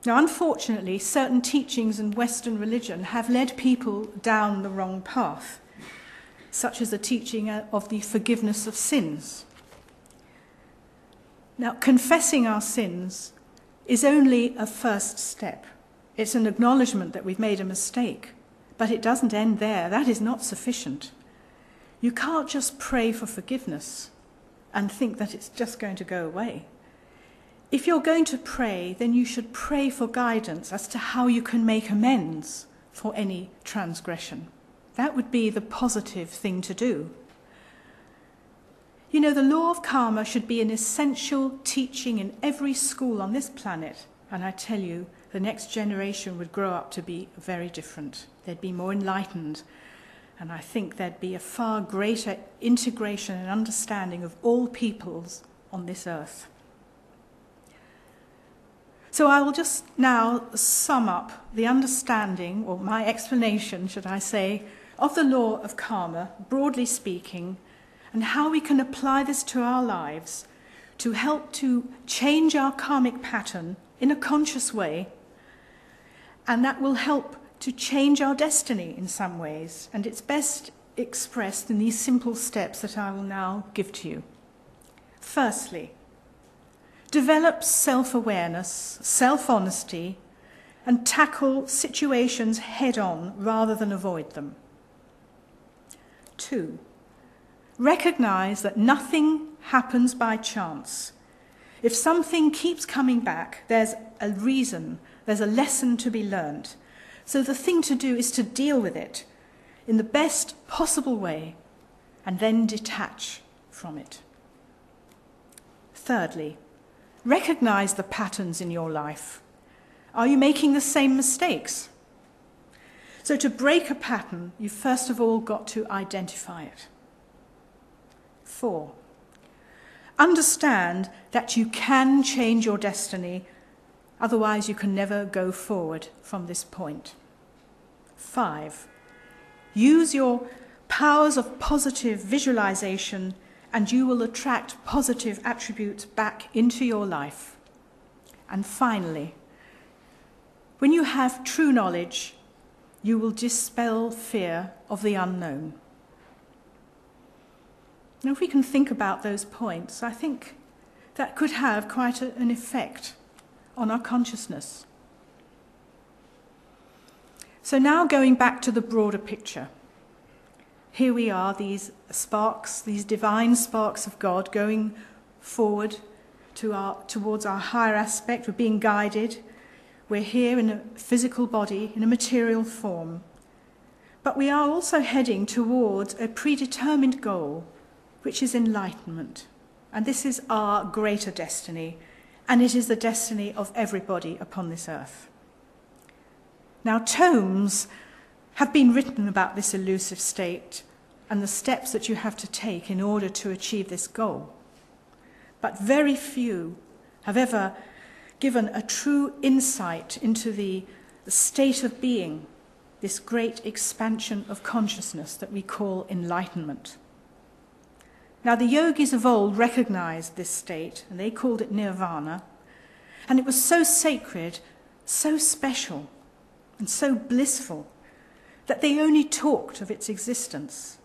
Now, unfortunately, certain teachings in Western religion have led people down the wrong path, such as the teaching of the forgiveness of sins. Now, confessing our sins is only a first step. It's an acknowledgement that we've made a mistake, but it doesn't end there. That is not sufficient. You can't just pray for forgiveness and think that it's just going to go away. If you're going to pray, then you should pray for guidance as to how you can make amends for any transgression. That would be the positive thing to do. You know, the law of karma should be an essential teaching in every school on this planet, and I tell you, the next generation would grow up to be very different. They'd be more enlightened, and I think there'd be a far greater integration and understanding of all peoples on this earth. So I will just now sum up the understanding, or my explanation, should I say, of the law of karma, broadly speaking, and how we can apply this to our lives to help to change our karmic pattern in a conscious way, and that will help to change our destiny in some ways, and it's best expressed in these simple steps that I will now give to you. Firstly, develop self-awareness, self-honesty, and tackle situations head-on rather than avoid them. 2, recognize that nothing happens by chance. If something keeps coming back, there's a reason, there's a lesson to be learned. So the thing to do is to deal with it in the best possible way and then detach from it. Thirdly, recognize the patterns in your life. Are you making the same mistakes? So to break a pattern, you've first of all got to identify it. 4, understand that you can change your destiny, otherwise you can never go forward from this point. 5, use your powers of positive visualization and you will attract positive attributes back into your life. And finally, when you have true knowledge, you will dispel fear of the unknown. Now, if we can think about those points, I think that could have quite an effect on our consciousness. So now going back to the broader picture. Here we are, these sparks, these divine sparks of God going forward towards our higher aspect. We're being guided. We're here in a physical body, in a material form. But we are also heading towards a predetermined goal, which is enlightenment. And this is our greater destiny, and it is the destiny of everybody upon this earth. Now, tomes have been written about this elusive state and the steps that you have to take in order to achieve this goal. But very few have ever given a true insight into the state of being, this great expansion of consciousness that we call enlightenment. Now, the yogis of old recognized this state, and they called it nirvana, and it was so sacred, so special, and so blissful that they only talked of its existence.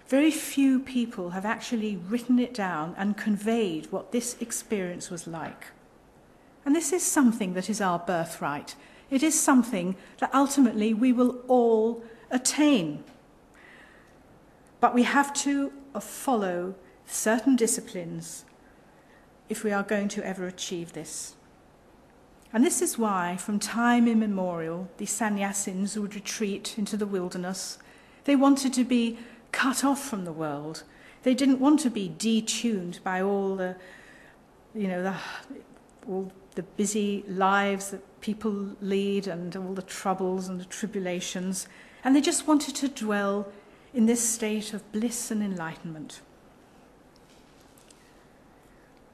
Very few people have actually written it down and conveyed what this experience was like. And this is something that is our birthright. It is something that ultimately we will all attain. But we have to follow certain disciplines if we are going to ever achieve this. And this is why, from time immemorial, the sannyasins would retreat into the wilderness. They wanted to be cut off from the world. They didn't want to be detuned by all the busy lives that people lead and all the troubles and the tribulations. And they just wanted to dwell in this state of bliss and enlightenment.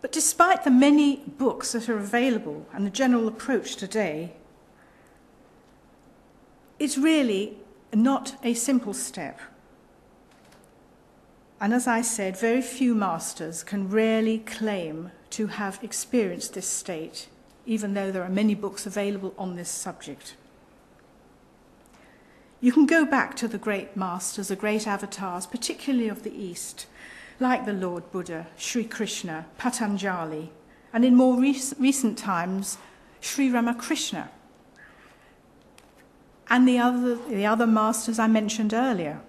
But despite the many books that are available and the general approach today, it's really not a simple step. And as I said, very few masters can really claim to have experienced this state even though there are many books available on this subject. You can go back to the great masters, the great avatars, particularly of the East, like the Lord Buddha, Sri Krishna, Patanjali, and in more recent times, Sri Ramakrishna, and the other masters I mentioned earlier.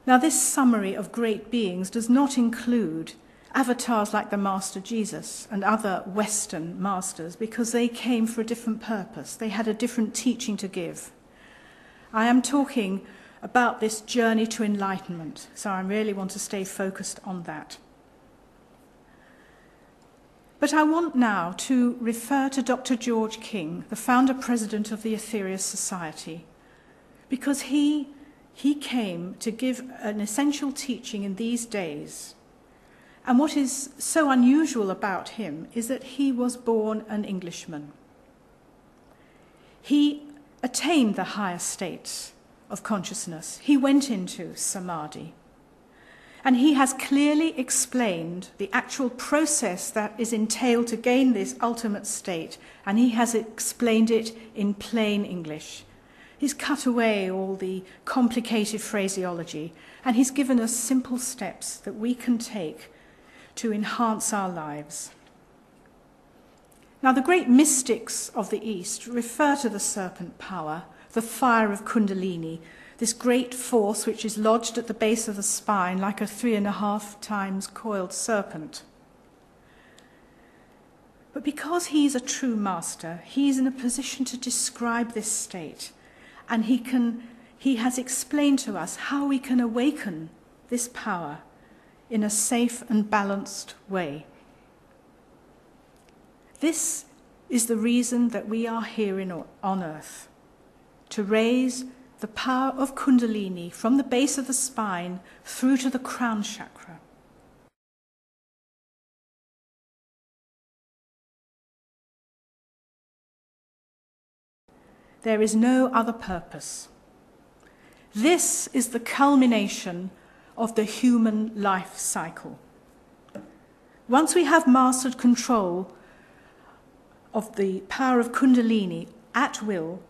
Now, this summary of great beings does not include avatars like the Master Jesus and other Western masters, because they came for a different purpose. They had a different teaching to give. I am talking about this journey to enlightenment, so I really want to stay focused on that. But I want now to refer to Dr. George King, the founder-president of the Aetherius Society, because he came to give an essential teaching in these days. And what is so unusual about him is that he was born an Englishman. He attained the higher states of consciousness. He went into samadhi. And he has clearly explained the actual process that is entailed to gain this ultimate state, and he has explained it in plain English. He's cut away all the complicated phraseology, and he's given us simple steps that we can take to enhance our lives. Now, the great mystics of the East refer to the serpent power, the fire of Kundalini, this great force which is lodged at the base of the spine like a 3.5 times coiled serpent. But because he's a true master, he's in a position to describe this state, and he has explained to us how we can awaken this power in a safe and balanced way. This is the reason that we are here on earth, to raise the power of Kundalini from the base of the spine through to the crown chakra. There is no other purpose. This is the culmination of the human life cycle. Once we have mastered control of the power of Kundalini at will,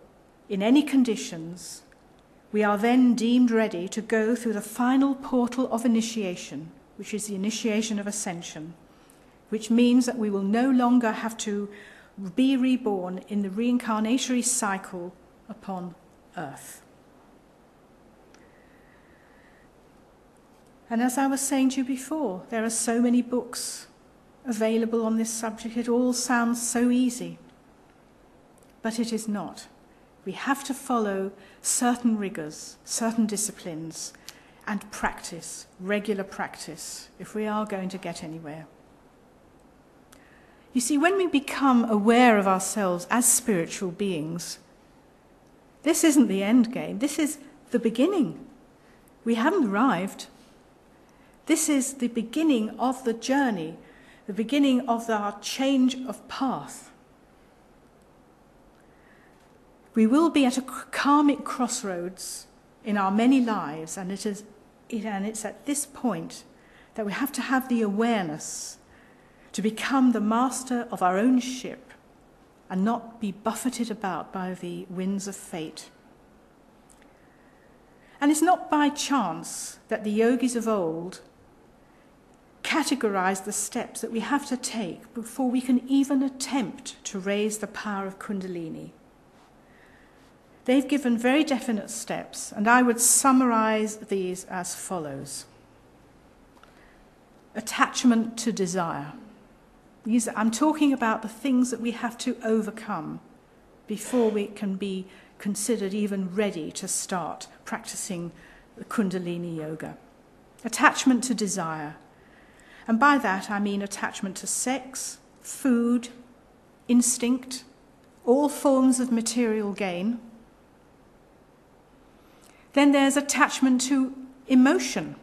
in any conditions, we are then deemed ready to go through the final portal of initiation, which is the initiation of ascension, which means that we will no longer have to be reborn in the reincarnatory cycle upon earth. And as I was saying to you before, there are so many books available on this subject. It all sounds so easy, but it is not. We have to follow certain rigors, certain disciplines, and practice, regular practice, if we are going to get anywhere. You see, when we become aware of ourselves as spiritual beings, this isn't the end game. This is the beginning. We haven't arrived. This is the beginning of the journey, the beginning of our change of path. We will be at a karmic crossroads in our many lives, and it's at this point that we have to have the awareness to become the master of our own ship and not be buffeted about by the winds of fate. And it's not by chance that the yogis of old categorized the steps that we have to take before we can even attempt to raise the power of Kundalini. They've given very definite steps, and I would summarize these as follows. Attachment to desire. I'm talking about the things that we have to overcome before we can be considered even ready to start practicing the Kundalini yoga. Attachment to desire. And by that I mean attachment to sex, food, instinct, all forms of material gain. Then there's attachment to emotion.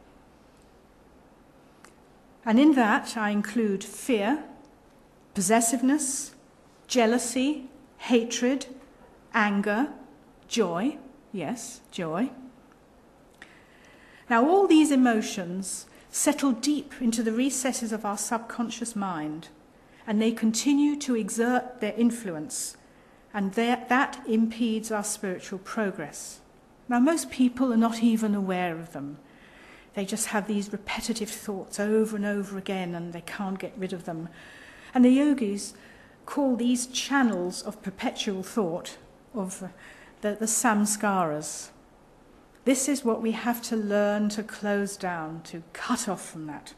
And in that I include fear, possessiveness, jealousy, hatred, anger, joy. Yes, joy. Now all these emotions settle deep into the recesses of our subconscious mind, and they continue to exert their influence, and that impedes our spiritual progress. Now, most people are not even aware of them. They just have these repetitive thoughts over and over again, and they can't get rid of them. And the yogis call these channels of perpetual thought of the samskaras. This is what we have to learn to close down, to cut off from that.